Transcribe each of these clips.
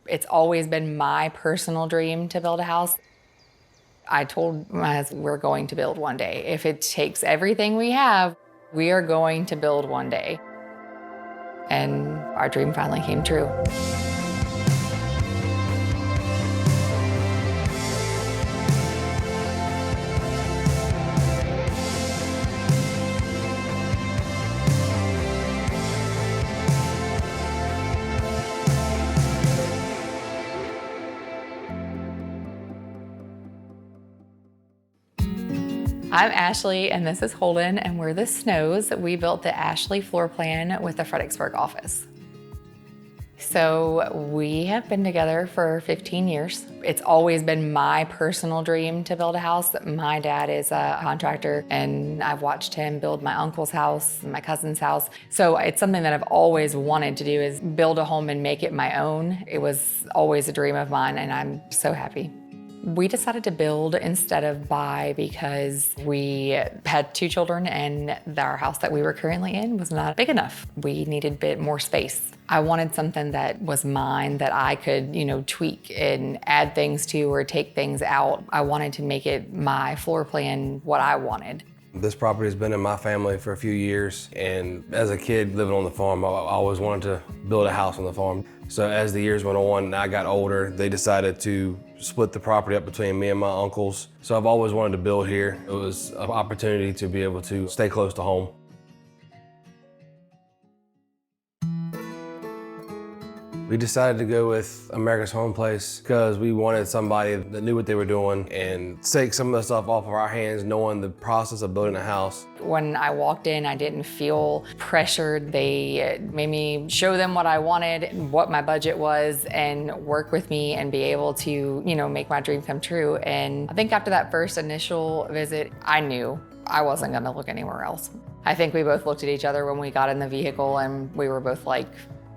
It's always been my personal dream to build a house. I told my husband we're going to build one day. If it takes everything we have, we are going to build one day. And our dream finally came true. I'm Ashley, and this is Holden, and we're the Snows. We built the Ashley floor plan with the Fredericksburg office. So we have been together for 15 years. It's always been my personal dream to build a house. My dad is a contractor, and I've watched him build my uncle's house, my cousin's house. So it's something that I've always wanted to do, is build a home and make it my own. It was always a dream of mine, and I'm so happy. We decided to build instead of buy because we had 2 children and our house that we were currently in was not big enough. We needed a bit more space. I wanted something that was mine, that I could, tweak and add things to or take things out. I wanted to make it my floor plan, what I wanted. This property has been in my family for a few years, and as a kid living on the farm, I always wanted to build a house on the farm. So as the years went on and I got older, they decided to split the property up between me and my uncles. So I've always wanted to build here. It was an opportunity to be able to stay close to home. We decided to go with America's Home Place because we wanted somebody that knew what they were doing and take some of the stuff off of our hands, knowing the process of building a house. When I walked in, I didn't feel pressured. They made me show them what I wanted, what my budget was, and work with me and be able to, make my dream come true. And I think after that first initial visit, I knew I wasn't gonna look anywhere else. I think we both looked at each other when we got in the vehicle and we were both like,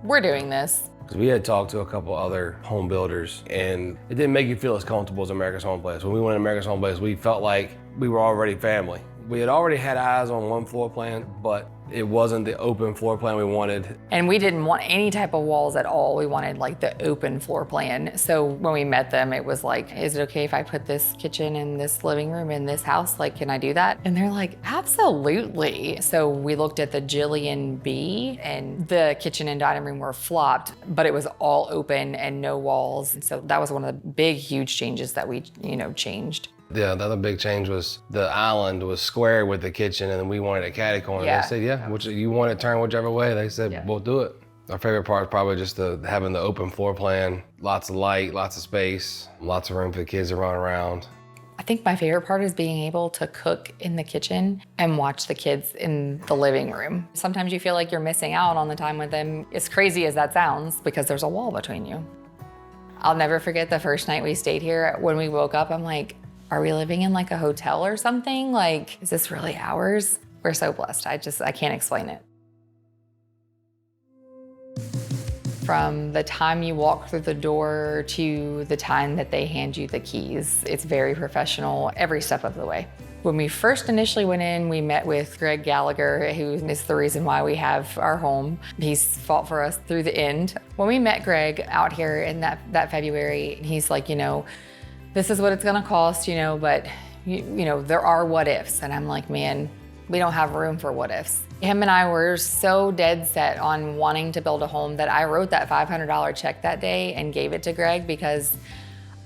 we're doing this. Because we had talked to a couple other home builders, and it didn't make you feel as comfortable as America's Home Place. When we went to America's Home Place, we felt like we were already family. We had already had eyes on one floor plan, but it wasn't the open floor plan we wanted. And we didn't want any type of walls at all. We wanted like the open floor plan. So when we met them, it was like, is it okay if I put this kitchen and this living room in this house? Like, can I do that? And they're like, absolutely. So we looked at the Jillian B, and the kitchen and dining room were flopped, but it was all open and no walls. And so that was one of the big, huge changes that we, changed. Yeah, the other big change was the island was square with the kitchen, and we wanted a catty corner. Yeah. They said, yeah, you want it turned whichever way. They said, Yeah. We'll do it. Our favorite part is probably just having the open floor plan, lots of light, lots of space, lots of room for the kids to run around. I think my favorite part is being able to cook in the kitchen and watch the kids in the living room. Sometimes you feel like you're missing out on the time with them, as crazy as that sounds, because there's a wall between you. I'll never forget the first night we stayed here. When we woke up, I'm like, are we living in like a hotel or something? Like, is this really ours? We're so blessed. I can't explain it. From the time you walk through the door to the time that they hand you the keys, it's very professional every step of the way. When we first initially went in, we met with Greg Gallagher, who is the reason why we have our home. He's fought for us through the end. When we met Greg out here in that February, he's like, this is what it's gonna cost, but there are what ifs. And I'm like, man, we don't have room for what ifs. Him and I were so dead set on wanting to build a home that I wrote that $500 check that day and gave it to Greg because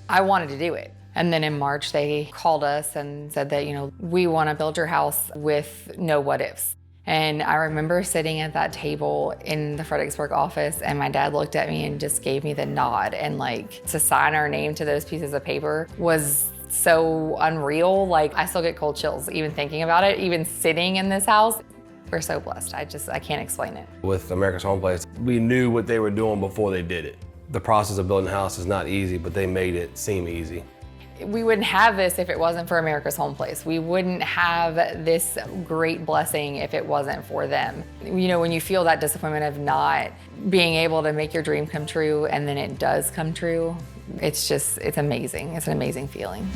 I wanted to do it. And then in March, they called us and said that, we wanna build your house with no what ifs. And I remember sitting at that table in the Fredericksburg office, and my dad looked at me and just gave me the nod. And like, to sign our name to those pieces of paper was so unreal. Like, I still get cold chills even thinking about it, even sitting in this house. We're so blessed. I can't explain it. With America's Home Place, we knew what they were doing before they did it. The process of building a house is not easy, but they made it seem easy. We wouldn't have this if it wasn't for America's Home Place. We wouldn't have this great blessing if it wasn't for them. When you feel that disappointment of not being able to make your dream come true and then it does come true, it's amazing. It's an amazing feeling.